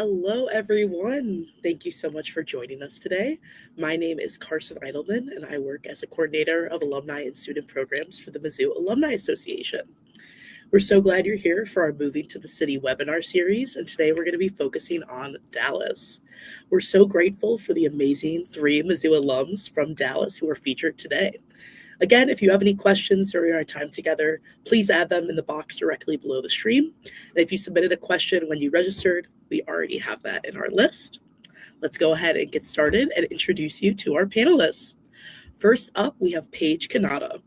Hello, everyone. Thank you so much for joining us today. My name is Carson Eidelman, and I work as a coordinator of alumni and student programs for the Mizzou Alumni Association. We're so glad you're here for our Moving to the City webinar series, and today we're going to be focusing on Dallas. We're so grateful for the amazing 3 Mizzou alums from Dallas who are featured today. Again, if you have any questions during our time together, please add them in the box directly below the stream. And if you submitted a question when you registered, we already have that in our list. Let's go ahead and get started and introduce you to our panelists. First up, we have Paige Kanata.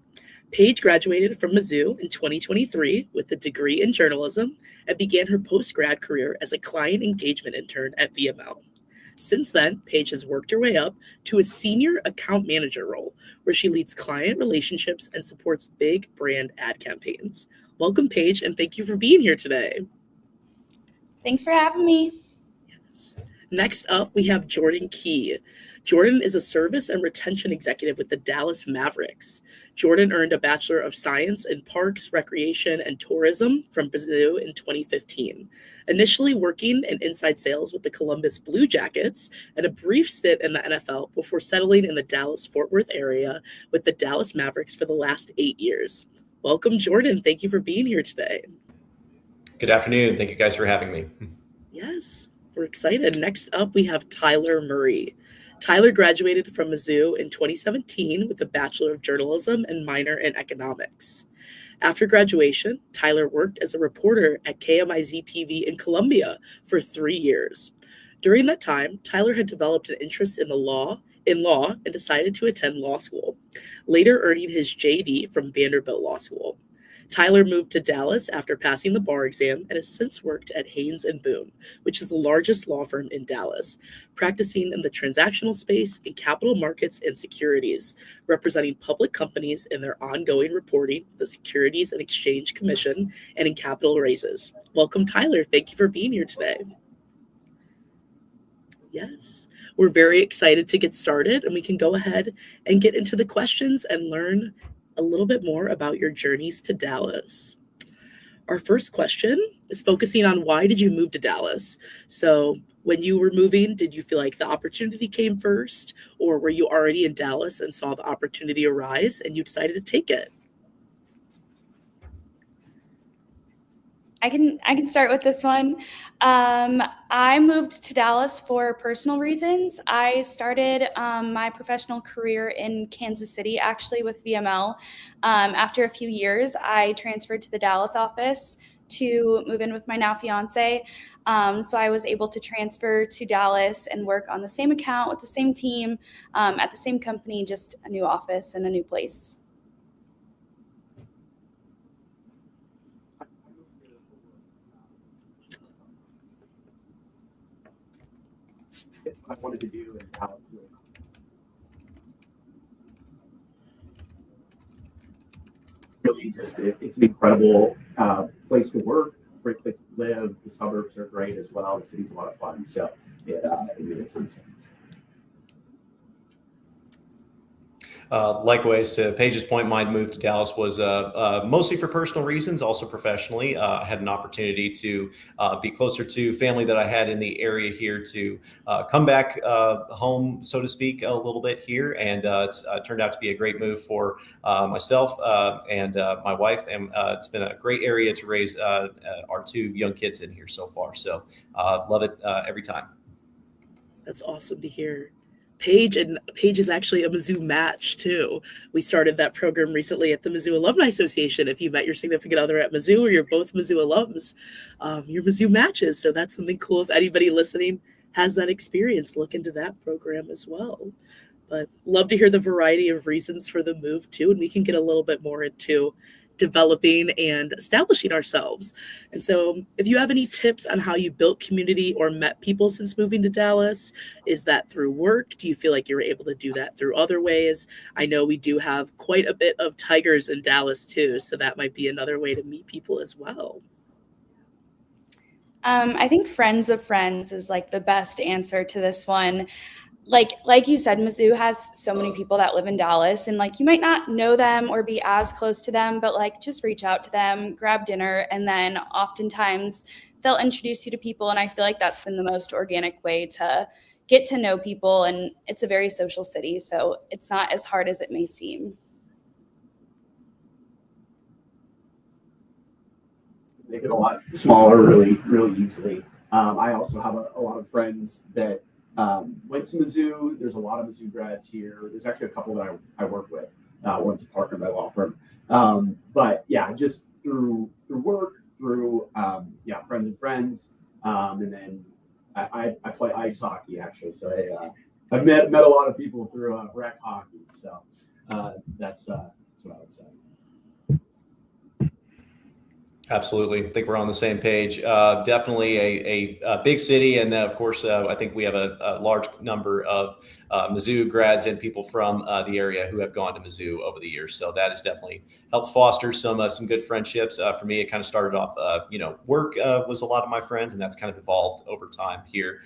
Paige graduated from Mizzou in 2023 with a degree in journalism and began her post-grad career as a client engagement intern at VML. Since then, Paige has worked her way up to a senior account manager role, where she leads client relationships and supports big brand ad campaigns. Welcome, Paige, and thank you for being here today. Thanks for having me. Yes. Next up, we have Jordan Key. Jordan is a service and retention executive with the Dallas Mavericks. Jordan earned a Bachelor of Science in Parks, Recreation, and Tourism from Mizzou in 2015, initially working in inside sales with the Columbus Blue Jackets and a brief stint in the NFL before settling in the Dallas-Fort Worth area with the Dallas Mavericks for the last 8 years. Welcome, Jordan. Thank you for being here today. Good afternoon. Thank you guys for having me. Yes, we're excited. Next up, we have Tyler Murray. Tyler graduated from Mizzou in 2017 with a Bachelor of Journalism and minor in economics. After graduation, Tyler worked as a reporter at KMIZ TV in Columbia for 3 years. During that time, Tyler had developed an interest in law and decided to attend law school, later earning his JD from Vanderbilt Law School. Tyler moved to Dallas after passing the bar exam and has since worked at Haynes & Boone, which is the largest law firm in Dallas, practicing in the transactional space in capital markets and securities, representing public companies in their ongoing reporting of the Securities and Exchange Commission and in capital raises. Welcome, Tyler. Thank you for being here today. Yes, we're very excited to get started, and we can go ahead and get into the questions and learn a little bit more about your journeys to Dallas. Our first question is focusing on why did you move to Dallas? So when you were moving, did you feel like the opportunity came first, or were you already in Dallas and saw the opportunity arise and you decided to take it? I can start with this one. I moved to Dallas for personal reasons. I started my professional career in Kansas City, actually with VML. After a few years, I transferred to the Dallas office to move in with my now fiance. So I was able to transfer to Dallas and work on the same account with the same team at the same company, just a new office and a new place. I wanted to do and how really just it's an incredible place to work, great place to live. The suburbs are great as well. The city's a lot of fun, so it made a ton of sense. Likewise, to Paige's point, my move to Dallas was mostly for personal reasons, also professionally. I had an opportunity to be closer to family that I had in the area here, to come back home, so to speak, a little bit here. And it's turned out to be a great move for myself and my wife. And it's been a great area to raise our 2 young kids in here so far. So love it every time. That's awesome to hear. Paige is actually a Mizzou match too. We started that program recently at the Mizzou Alumni Association. If you met your significant other at Mizzou or you're both Mizzou alums, you're Mizzou matches. So that's something cool. If anybody listening has that experience, look into that program as well. But love to hear the variety of reasons for the move too, and we can get a little bit more into developing and establishing ourselves. And so if you have any tips on how you built community or met people since moving to Dallas, is that through work? Do you feel like you were able to do that through other ways? I know we do have quite a bit of Tigers in Dallas too, so that might be another way to meet people as well. I think friends of friends is like the best answer to this one. like you said, Mizzou has so many people that live in Dallas, and like you might not know them or be as close to them, but like just reach out to them, grab dinner, and then oftentimes they'll introduce you to people. And I feel like that's been the most organic way to get to know people. And it's a very social city, so it's not as hard as it may seem. Make it a lot smaller really, really easily. I also have a lot of friends that went to Mizzou. There's a lot of Mizzou grads here. There's actually a couple that I work with. One's a partner in my law firm. But yeah, just through work, through friends and friends, and then I play ice hockey actually. So I've met a lot of people through rec hockey. So that's what I would say. Absolutely. I think we're on the same page. Definitely a big city. And then, of course, I think we have a large number of Mizzou grads and people from the area who have gone to Mizzou over the years. So that has definitely helped foster some good friendships. For me, it kind of started off, work was a lot of my friends, and that's kind of evolved over time here.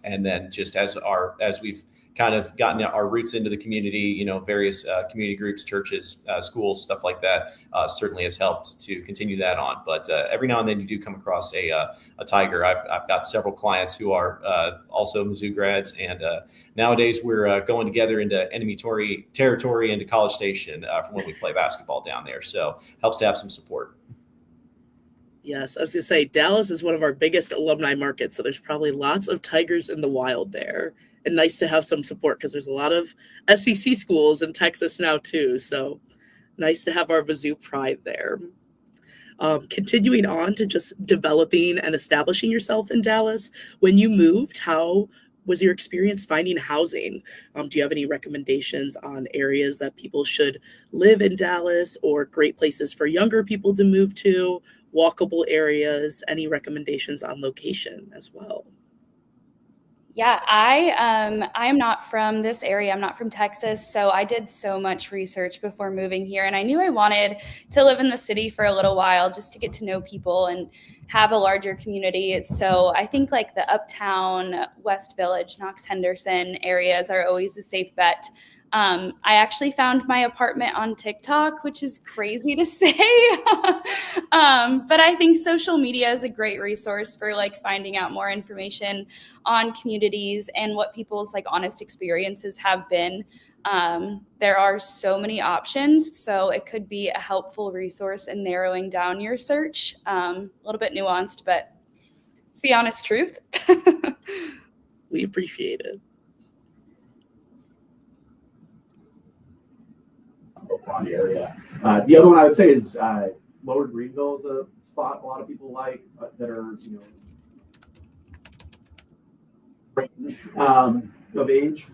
And then just as we've kind of gotten our roots into the community, various community groups, churches, schools, stuff like that, certainly has helped to continue that on. But every now and then you do come across a Tiger. I've got several clients who are also Mizzou grads, and nowadays we're going together into enemy territory into College Station from when we play basketball down there. So helps to have some support. Yes, I was going to say Dallas is one of our biggest alumni markets, so there's probably lots of Tigers in the wild there. And nice to have some support because there's a lot of SEC schools in Texas now too. So nice to have our Mizzou pride there. Continuing on to just developing and establishing yourself in Dallas. When you moved, how was your experience finding housing? Do you have any recommendations on areas that people should live in Dallas, or great places for younger people to move to, walkable areas? Any recommendations on location as well? Yeah, I am not from this area. I'm not from Texas, so I did so much research before moving here, and I knew I wanted to live in the city for a little while just to get to know people and have a larger community. So I think like the Uptown, West Village, Knox Henderson areas are always a safe bet. I actually found my apartment on TikTok, which is crazy to say. But I think social media is a great resource for like finding out more information on communities and what people's like honest experiences have been. There are so many options, so it could be a helpful resource in narrowing down your search. A little bit nuanced, but it's the honest truth. We appreciate it. Area. The other one I would say is Lower Greenville is a spot a lot of people like that are of age.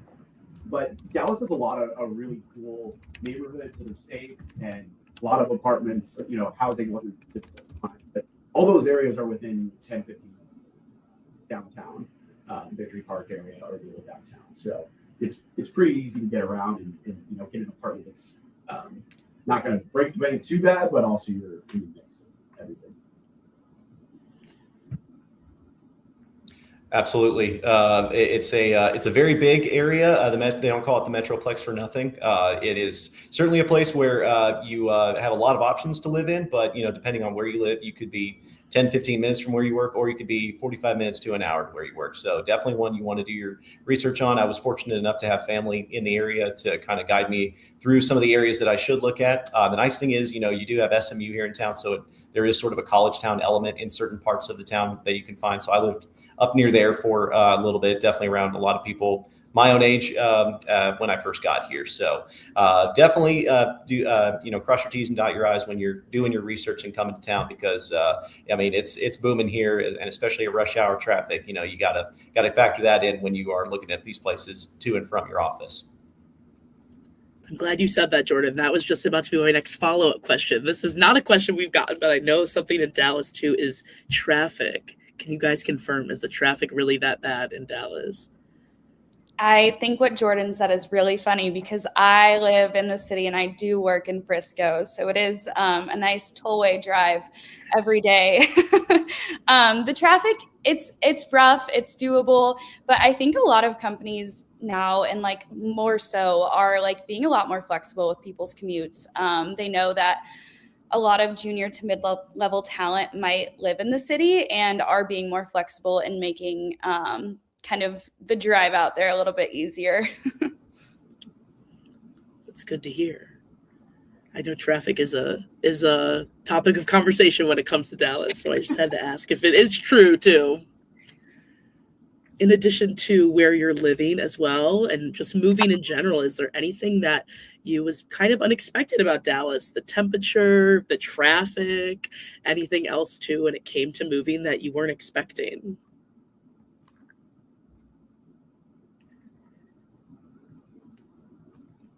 But Dallas has a lot of really cool neighborhoods that are safe and a lot of apartments. Housing wasn't difficult to find, but all those areas are within 10, 15 minutes downtown, Victory Park area or the old downtown. So it's pretty easy to get around and get an apartment that's not going to break the bank too bad, but also you're in the mix of everything. Absolutely. It's a very big area. They don't call it the Metroplex for nothing. It is certainly a place where you have a lot of options to live in, but depending on where you live, you could be 10, 15 minutes from where you work, or you could be 45 minutes to an hour to where you work. So definitely one you want to do your research on. I was fortunate enough to have family in the area to kind of guide me through some of the areas that I should look at. The nice thing is, you do have SMU here in town, so there is sort of a college town element in certain parts of the town that you can find. So I lived up near there for a little bit, definitely around a lot of people my own age when I first got here. So definitely cross your T's and dot your I's when you're doing your research and coming to town, because it's booming here, and especially at rush hour traffic. You gotta factor that in when you are looking at these places to and from your office. I'm glad you said that, Jordan. That was just about to be my next follow-up question. This is not a question we've gotten, but I know something in Dallas too is traffic. Can you guys confirm, is the traffic really that bad in Dallas? I think what Jordan said is really funny because I live in the city and I do work in Frisco. So it is a nice tollway drive every day. The traffic it's rough, it's doable, but I think a lot of companies now, and like more so, are like being a lot more flexible with people's commutes. They know that a lot of junior to mid-level talent might live in the city and are being more flexible in making kind of the drive out there a little bit easier. It's good to hear. I know traffic is a topic of conversation when it comes to Dallas, so I just had to ask if it is true too. In addition to where you're living as well, and just moving in general, is there anything that you was kind of unexpected about Dallas? The temperature, the traffic, anything else too when it came to moving that you weren't expecting?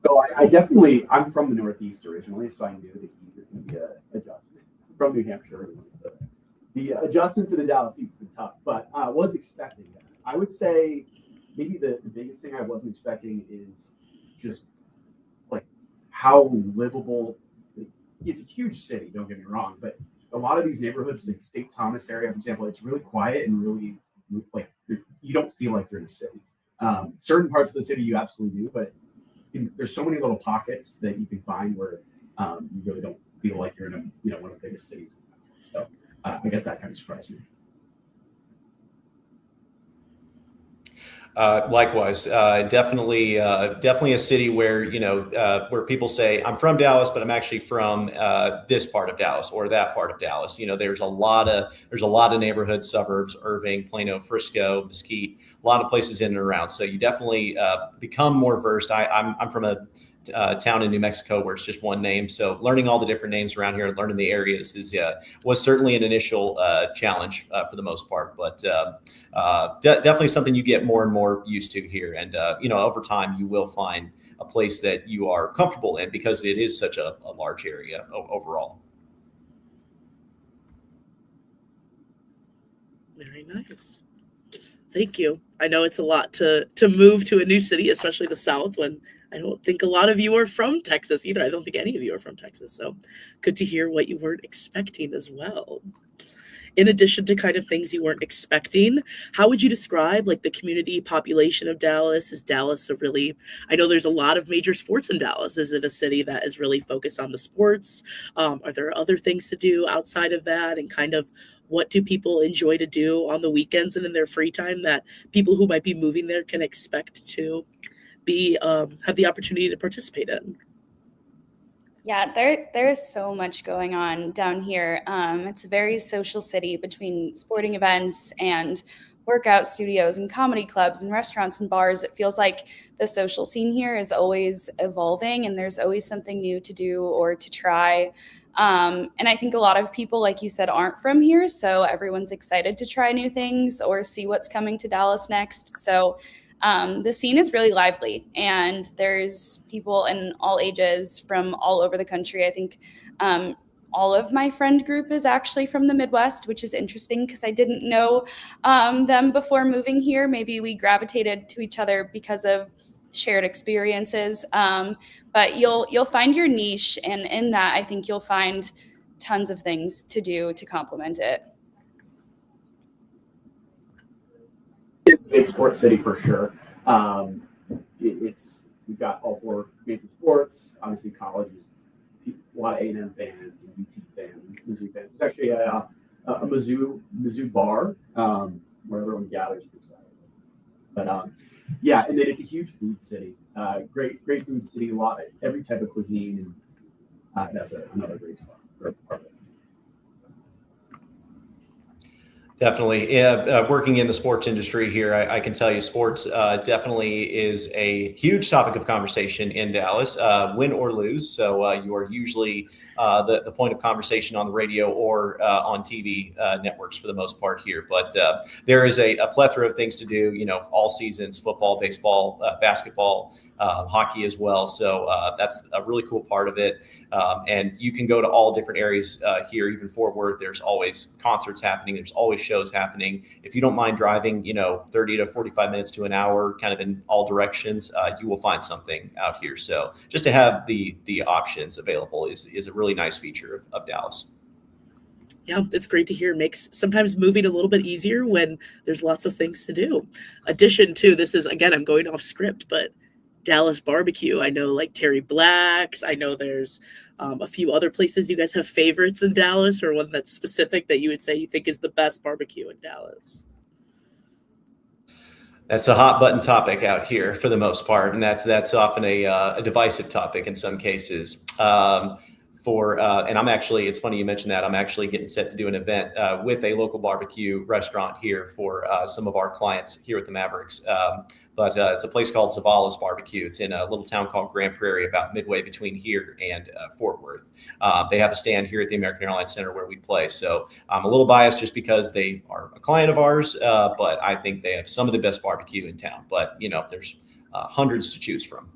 So I definitely, I'm from the Northeast originally, so I knew the heat was going to be an adjustment. I'm from New Hampshire originally, so the adjustment to the Dallas heat's been tough, but I was expecting that. I would say maybe the biggest thing I wasn't expecting is just like how livable. It's a huge city, don't get me wrong, but a lot of these neighborhoods, like St. Thomas area, for example, it's really quiet and really like you don't feel like you're in a city. Certain parts of the city you absolutely do, but there's so many little pockets that you can find where you really don't feel like you're in one of the biggest cities. So I guess that kind of surprised me. Likewise, definitely a city where where people say I'm from Dallas, but I'm actually from this part of Dallas or that part of Dallas. There's a lot of neighborhoods, suburbs, Irving, Plano, Frisco, Mesquite, a lot of places in and around. So you definitely become more versed. I'm from a town in New Mexico where it's just one name. So learning all the different names around here and learning the areas was certainly an initial challenge for the most part, but definitely something you get more and more used to here. And, over time you will find a place that you are comfortable in because it is such a large area overall. Very nice. Thank you. I know it's a lot to move to a new city, especially the South, when I don't think a lot of you are from Texas either. I don't think any of you are from Texas. So good to hear what you weren't expecting as well. In addition to kind of things you weren't expecting, how would you describe like the community population of Dallas? Is Dallas I know there's a lot of major sports in Dallas. Is it a city that is really focused on the sports? Are there other things to do outside of that? And kind of what do people enjoy to do on the weekends and in their free time that people who might be moving there can expect to have the opportunity to participate in? Yeah, there is so much going on down here. It's a very social city between sporting events and workout studios and comedy clubs and restaurants and bars. It feels like the social scene here is always evolving and there's always something new to do or to try. And I think a lot of people, like you said, aren't from here. So everyone's excited to try new things or see what's coming to Dallas next. So the scene is really lively and there's people in all ages from all over the country. I think all of my friend group is actually from the Midwest, which is interesting because I didn't know them before moving here. Maybe we gravitated to each other because of shared experiences. But you'll find your niche, and in that, I think you'll find tons of things to do to complement it. It's a big sports city for sure. We've got all four major sports. Obviously, colleges, a lot of A&M fans and UT fans, Mizzou fans. There's actually a Mizzou bar where everyone gathers for Saturday. But yeah, and then it's a huge food city. Great food city. Every type of cuisine, and that's another great spot. Definitely. Yeah, working in the sports industry here, I can tell you sports definitely is a huge topic of conversation in Dallas, win or lose. So you are usually the point of conversation on the radio or on TV networks for the most part here. But there is a plethora of things to do, all seasons, football, baseball, basketball, hockey as well. So that's a really cool part of it. And you can go to all different areas here, even Fort Worth. There's always concerts happening. There's always shows happening. If you don't mind driving, 30 to 45 minutes to an hour, kind of in all directions, you will find something out here. So just to have the options available is a really nice feature of Dallas. Yeah, it's great to hear. Makes sometimes moving a little bit easier when there's lots of things to do. Addition to this is again, I'm going off script, but Dallas barbecue. I know like Terry Black's. I know there's a few other places. You guys have favorites in Dallas, or one that's specific that you would say you think is the best barbecue in Dallas? That's a hot button topic out here for the most part, and that's often a divisive topic in some cases. And I'm actually, it's funny you mentioned that. I'm actually getting set to do an event with a local barbecue restaurant here for some of our clients here at the Mavericks. But it's a place called Zavala's Barbecue. It's in a little town called Grand Prairie, about midway between here and Fort Worth. They have a stand here at the American Airlines Center where we play. So I'm a little biased just because they are a client of ours, but I think they have some of the best barbecue in town. But, you know, there's hundreds to choose from.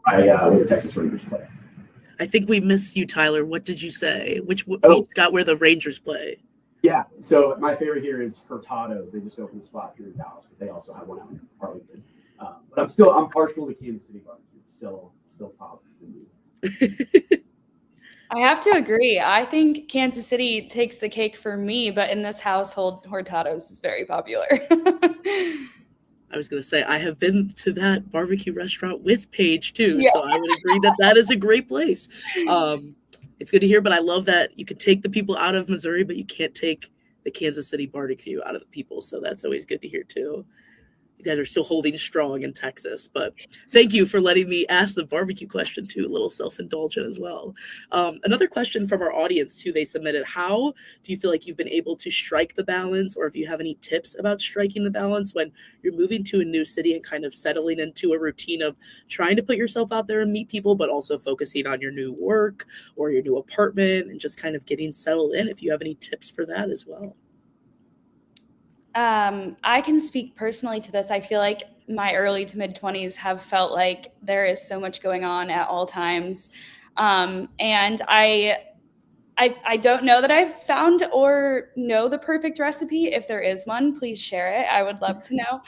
Where the Texas Rangers play. I think we missed you, Tyler. What did you say? We got where the Rangers play. Yeah, so my favorite here is Hurtado's. They just opened a spot here in Dallas, but they also have one out in Arlington. But I'm partial to Kansas City barbecue. It's still top for me. I have to agree. I think Kansas City takes the cake for me, but in this household, Hurtado's is very popular. I was going to say, I have been to that barbecue restaurant with Paige too. Yeah. So I would agree that that is a great place. It's good to hear, but I love that you can take the people out of Missouri, but you can't take the Kansas City barbecue out of the people. So that's always good to hear too. You guys are still holding strong in Texas, but thank you for letting me ask the barbecue question too, a little self-indulgent as well. Another question from our audience too, they submitted, how do you feel like you've been able to strike the balance, or if you have any tips about striking the balance when you're moving to a new city and kind of settling into a routine of trying to put yourself out there and meet people, but also focusing on your new work or your new apartment and just kind of getting settled in, if you have any tips for that as well. I can speak personally to this. I feel like my early to mid 20s have felt like there is so much going on at all times. And I don't know that I've found or know the perfect recipe. If there is one, please share it. I would love to know.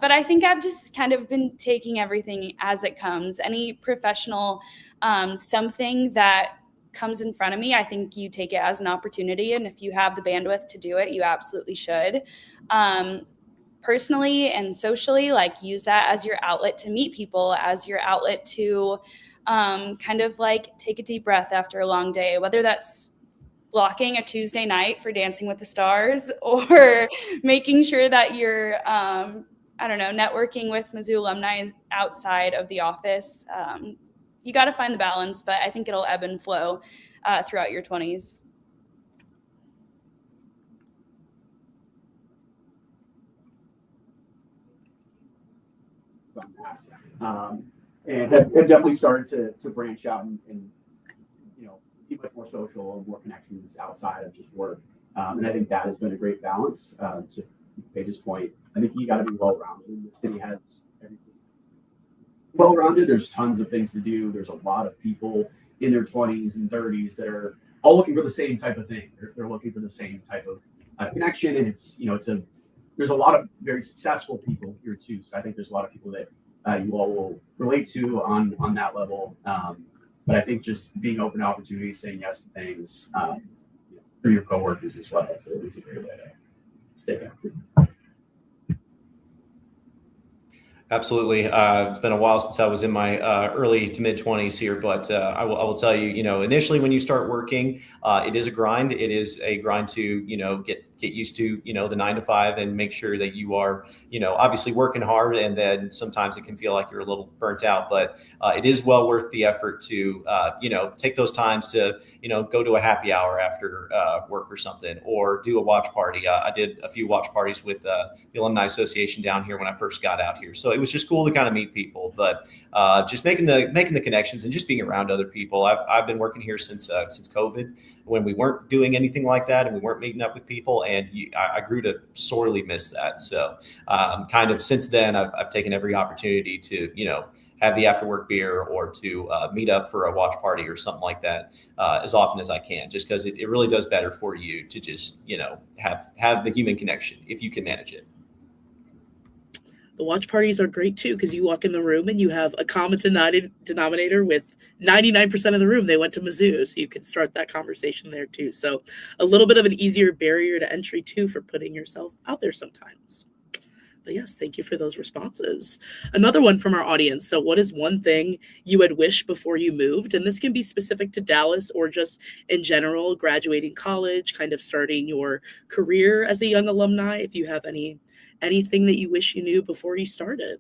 But I think I've just kind of been taking everything as it comes. Any professional, something that comes in front of me, I think you take it as an opportunity. And if you have the bandwidth to do it, you absolutely should. Personally and socially, like, use that as your outlet to meet people, as your outlet to kind of like take a deep breath after a long day, whether that's blocking a Tuesday night for Dancing with the Stars or making sure that you're, networking with Mizzou alumni outside of the office. You got to find the balance, but I think it'll ebb and flow throughout your 20s. And have definitely started to branch out and be much more social and more connections outside of just work. And I think that has been a great balance. To Paige's point, I think you got to be well-rounded. The city has everything well-rounded. There's tons of things to do. There's a lot of people in their 20s and 30s that are all looking for the same type of thing. They're looking for the same type of connection. And there's a lot of very successful people here too. So I think there's a lot of people that you all will relate to on that level. But I think just being open to opportunities, saying yes to things for your coworkers as well is a great way to stay connected. Absolutely. It's been a while since I was in my early to mid 20s here, but I will tell you, initially when you start working, it is a grind. It is a grind to, get used to, the 9 to 5 and make sure that you are, obviously working hard. And then sometimes it can feel like you're a little burnt out, but it is well worth the effort to, take those times to, go to a happy hour after work or something, or do a watch party. I did a few watch parties with the Alumni Association down here when I first got out here. So it was just cool to kind of meet people, but just making the connections and just being around other people. I've been working here since COVID, when we weren't doing anything like that and we weren't meeting up with people, and I grew to sorely miss that. So kind of since then, I've taken every opportunity to have the after work beer or to meet up for a watch party or something like that as often as I can, just because it really does better for you to just, have the human connection if you can manage it. The watch parties are great too, because you walk in the room and you have a common denominator with 99% of the room. They went to Mizzou, so you can start that conversation there too. So a little bit of an easier barrier to entry too for putting yourself out there sometimes. But yes, thank you for those responses. Another one from our audience. So what is one thing you had wished before you moved? And this can be specific to Dallas or just in general, graduating college, kind of starting your career as a young alumni. If you have anything that you wish you knew before you started.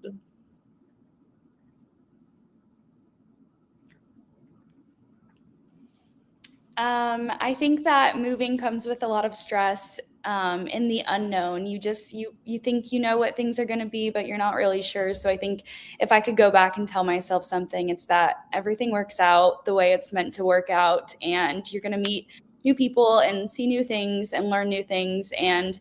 I think that moving comes with a lot of stress in the unknown. You think you know what things are going to be, but you're not really sure. So I think if I could go back and tell myself something, it's that everything works out the way it's meant to work out, and you're going to meet new people and see new things and learn new things, and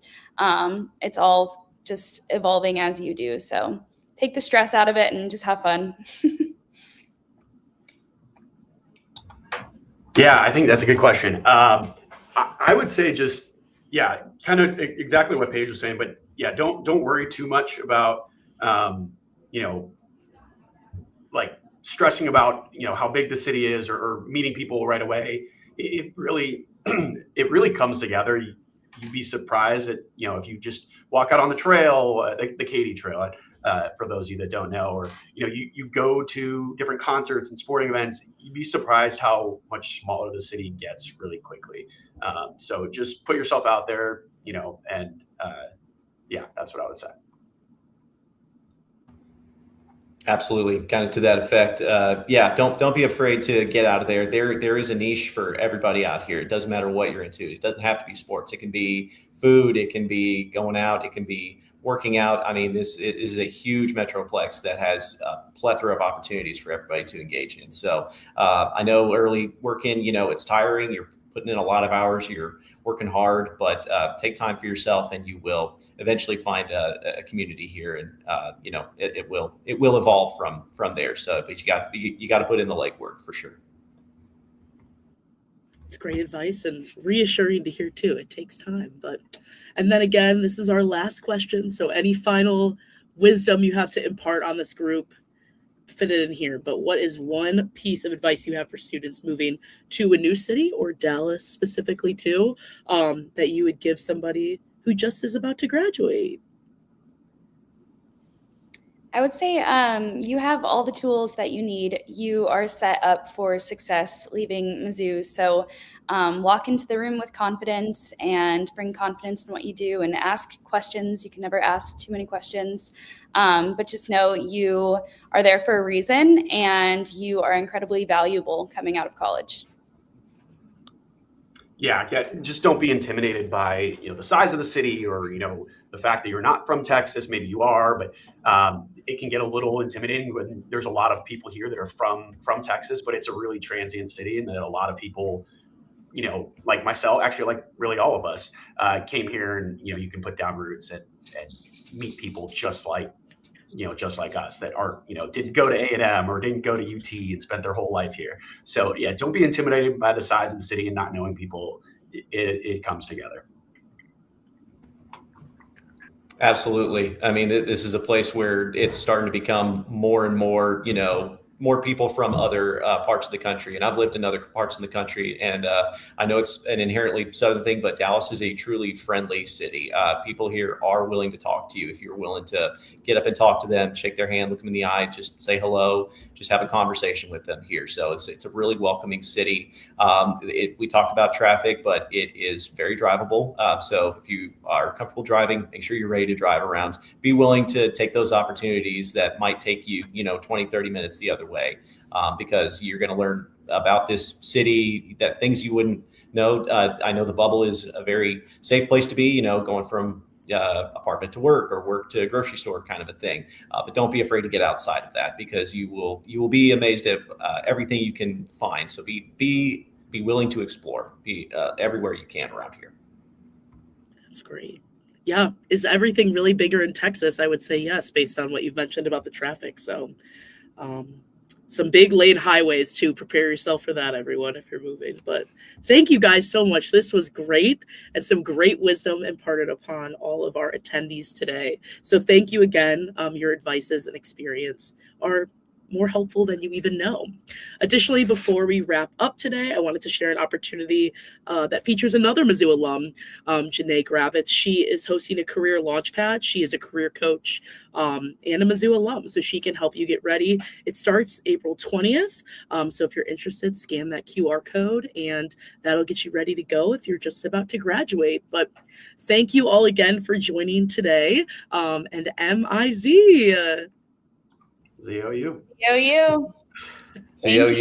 it's all just evolving as you do. So take the stress out of it and just have fun. Yeah, I think that's a good question. I would say just, kind of exactly what Paige was saying, but yeah, don't worry too much about, like stressing about, how big the city is or meeting people right away. It really comes together. You'd be surprised at, if you just walk out on the trail, the Katy Trail, for those of you that don't know, or, you go to different concerts and sporting events, you'd be surprised how much smaller the city gets really quickly. So just put yourself out there, and that's what I would say. Absolutely, kind of to that effect. Don't be afraid to get out of there. There is a niche for everybody out here. It doesn't matter what you're into. It doesn't have to be sports. It can be food. It can be going out. It can be working out. I mean, this is a huge metroplex that has a plethora of opportunities for everybody to engage in. So I know early working, it's tiring. You're putting in a lot of hours. You're working hard, but take time for yourself, and you will eventually find a community here, and it will evolve from there. So, but you got to put in the legwork for sure. It's great advice and reassuring to hear too. It takes time, and then again, this is our last question. So any final wisdom you have to impart on this group, fit it in here. But what is one piece of advice you have for students moving to a new city, or Dallas specifically too, that you would give somebody who just is about to graduate? I would say you have all the tools that you need. You are set up for success leaving Mizzou. So walk into the room with confidence and bring confidence in what you do, and ask questions. You can never ask too many questions, but just know you are there for a reason, and you are incredibly valuable coming out of college. Yeah, just don't be intimidated by the size of the city, or the fact that you're not from Texas. Maybe you are, but it can get a little intimidating when there's a lot of people here that are from Texas. But it's a really transient city, and that a lot of people, like myself, actually, like really all of us, came here, and you can put down roots and meet people just like us that aren't, didn't go to A&M or didn't go to UT and spent their whole life here. So yeah, don't be intimidated by the size of the city and not knowing people. It comes together. Absolutely. I mean, this is a place where it's starting to become more and more, more people from other parts of the country. And I've lived in other parts of the country, and I know it's an inherently Southern thing, but Dallas is a truly friendly city. People here are willing to talk to you if you're willing to get up and talk to them, shake their hand, look them in the eye, just say hello, just have a conversation with them here. So it's a really welcoming city. We talked about traffic, but it is very drivable. So if you are comfortable driving, make sure you're ready to drive around. Be willing to take those opportunities that might take you, 20, 30 minutes the other way, because you're going to learn about this city, that things you wouldn't know. I know the bubble is a very safe place to be, going from apartment to work or work to a grocery store kind of a thing. But don't be afraid to get outside of that, because you will be amazed at everything you can find. So be willing to explore, be everywhere you can around here. That's great. Yeah. Is everything really bigger in Texas? I would say yes, based on what you've mentioned about the traffic. So Some big lane highways to prepare yourself for that, everyone, if you're moving. But thank you guys so much. This was great, and some great wisdom imparted upon all of our attendees today. So thank you again. Your advices and experience are more helpful than you even know. Additionally, before we wrap up today, I wanted to share an opportunity that features another Mizzou alum, Janae Gravitz. She is hosting a career launchpad. She is a career coach and a Mizzou alum, so she can help you get ready. It starts April 20th. So if you're interested, scan that QR code and that'll get you ready to go if you're just about to graduate. But thank you all again for joining today. And MIZ. ZOU. Yo, you. COU.